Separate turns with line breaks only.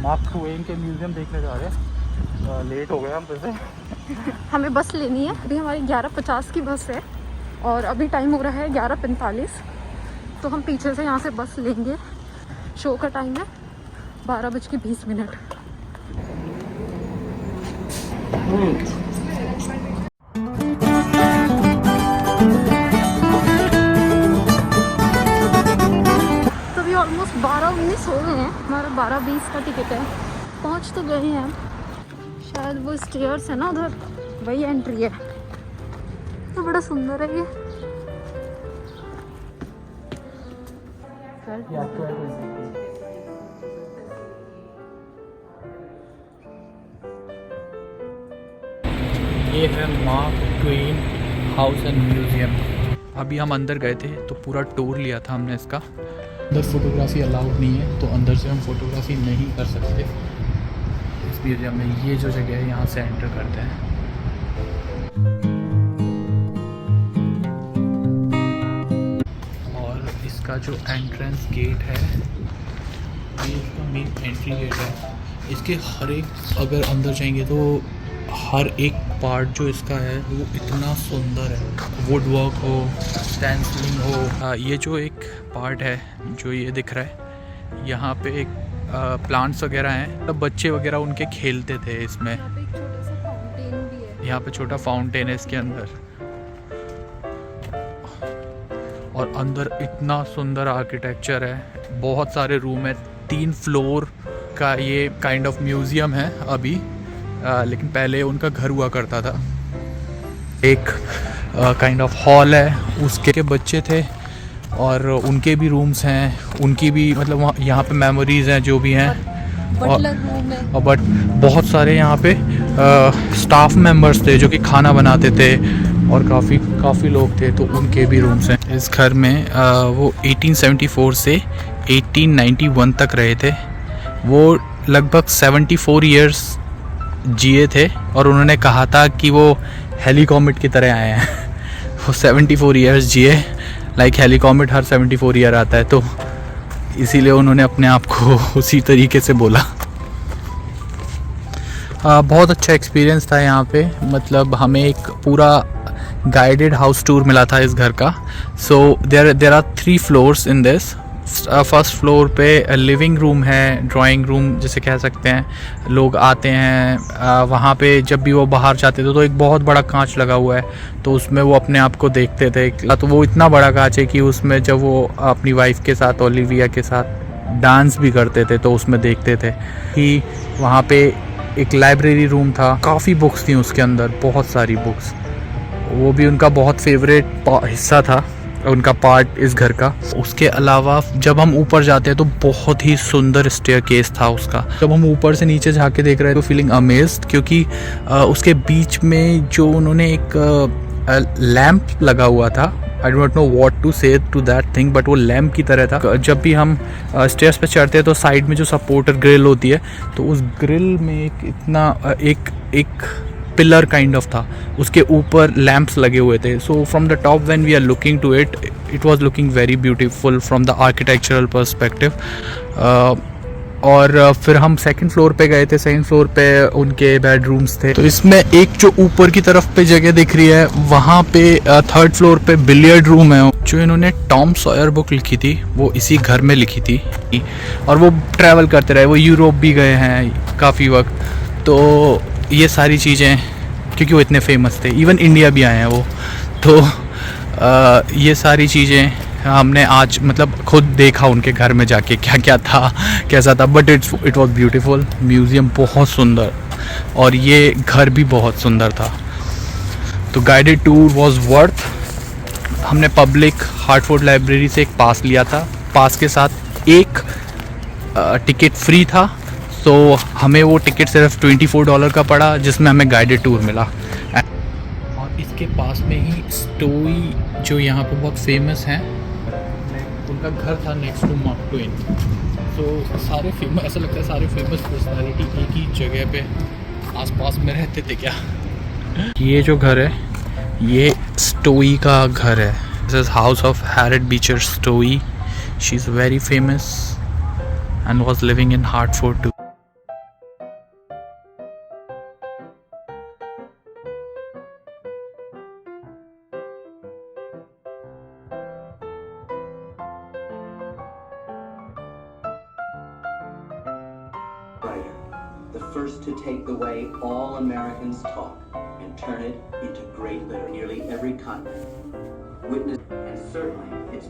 Mark Twain के museum देखने जा रहे हैं। लेट हो गए हम वैसे।
हमें बस लेनी है, अभी हमारी 11:50 की बस है और अभी टाइम हो रहा है 11:45। तो हम पीछे से यहाँ से बस लेंगे। शो का टाइम है 12:20। तो अभी ऑलमोस्ट 12:19 हो गए हैं। हमारा 12:20 का टिकट है। पहुँच तो गए हैं हम। शायद वो स्टेयर्स है ना उधर, वही एंट्री है। तो बड़ा सुंदर है ये।
ये है mark Twain house and museum. अभी हम अंदर गए थे तो पूरा टूर लिया था हमने इसका। अंदर फोटोग्राफी अलाउड नहीं है, तो अंदर से हम फोटोग्राफी नहीं कर सकते इस म्यूज़ियम में। ये जो जगह है यहाँ से एंटर करते हैं। और इसका जो एंट्रेंस गेट है ये इसका मेन एंट्री गेट है। इसके हर एक अगर अंदर जाएंगे तो हर एक पार्ट जो इसका है वो इतना सुंदर है। वुड वर्क हो, स्टैंसलिंग हो। ये जो एक पार्ट है जो ये दिख रहा है, यहाँ पे एक प्लांट्स वगैरह हैं, तब बच्चे वगैरह उनके खेलते थे इसमें। यहाँ पे छोटा फाउंटेन है इसके अंदर। और अंदर इतना सुंदर आर्किटेक्चर है, बहुत सारे रूम है। 3 फ्लोर का ये काइंड ऑफ म्यूज़ियम है अभी, लेकिन पहले उनका घर हुआ करता था। एक काइंड ऑफ हॉल है, उसके के बच्चे थे और उनके भी रूम्स हैं, उनकी भी मतलब यहाँ पे मेमोरीज हैं जो भी हैं। और बट बहुत सारे यहाँ पे स्टाफ मेंबर्स थे जो कि खाना बनाते थे और काफ़ी लोग थे, तो उनके भी रूम्स हैं। इस घर में वो 1874 से 1891 तक रहे थे। वो लगभग 74 ईयर्स जिए थे और उन्होंने कहा था कि वो हेलीकॉमेट की तरह आए हैं। वो 74 ईयर्स जिए, लाइक हेलीकॉमेट हर 74 ईयर आता है, तो इसीलिए उन्होंने अपने आप को उसी तरीके से बोला। बहुत अच्छा एक्सपीरियंस था यहाँ पे। मतलब हमें एक पूरा गाइडेड हाउस टूर मिला था इस घर का। So there are 3 floors in this. First floor पे लिविंग रूम है, ड्राइंग रूम जिसे कह सकते हैं। लोग आते हैं वहाँ पे, जब भी वो बाहर जाते थे तो एक बहुत बड़ा कांच लगा हुआ है, तो उसमें वो अपने आप को देखते थे। तो वो इतना बड़ा कांच है कि उसमें जब वो अपनी वाइफ के साथ, ओलिविया के साथ डांस भी करते थे तो उसमें देखते थे। कि वहाँ पे एक लाइब्रेरी रूम था, काफ़ी बुक्स थी उसके अंदर, बहुत सारी बुक्स। वो भी उनका बहुत फेवरेट हिस्सा था, उनका पार्ट इस घर का। उसके अलावा जब हम ऊपर जाते हैं तो बहुत ही सुंदर स्टेयरकेस था उसका। जब हम ऊपर से नीचे झांक के देख रहे हैं तो फीलिंग अमेज्ड, क्योंकि उसके बीच में जो उन्होंने एक लैंप लगा हुआ था। I don't know what to say to that thing, but वो लैंप की तरह था। जब भी हम स्टेयर्स पे चढ़ते हैं तो साइड में जो सपोर्टर ग्रिल होती है, तो उस ग्रिल में एक पिलर काइंड ऑफ था, उसके ऊपर लैंप्स लगे हुए थे। So from the top when we are looking to it, it was looking very beautiful from the architectural perspective. और फिर हम सेकंड फ्लोर पे गए थे। सेकंड फ्लोर पे उनके बेडरूम्स थे। तो इसमें एक जो ऊपर की तरफ पे जगह दिख रही है, वहाँ पे थर्ड फ्लोर पे बिलियर्ड रूम है। जो इन्होंने टॉम सॉयर बुक लिखी थी वो इसी घर में लिखी थी, और वो ट्रैवल करते रहे, वो यूरोप भी गए हैं काफ़ी वक्त। तो ये सारी चीज़ें, क्योंकि वो इतने फेमस थे, इवन इंडिया भी आए हैं वो, तो ये सारी चीज़ें हमने आज मतलब खुद देखा उनके घर में जाके, क्या क्या था, कैसा था। But it was beautiful. Museum बहुत सुंदर और ये घर भी बहुत सुंदर था। तो गाइडेड टूर वॉज वर्थ। हमने पब्लिक हार्टफोर्ड लाइब्रेरी से एक पास लिया था। पास के साथ एक टिकट फ्री था, तो हमें वो टिकट सिर्फ $24 का पड़ा, जिसमें हमें गाइडेड टूर मिला। और इसके पास में ही स्टोई, जो यहाँ पे बहुत फेमस हैं, उनका घर था नेक्स्ट टू मार्क ट्वेन। तो सारे फेमस, ऐसा लगता है सारे फेमस पर्सनालिटी एक ही जगह पे आसपास में रहते थे क्या। ये जो घर है ये स्टोई का घर है। This is house of Harriet Beecher Stowe. She is very famous and was living in Hartford too.
first to take the way all Americans talk and turn it into great literature. Nearly every continent. Witness, and certainly it's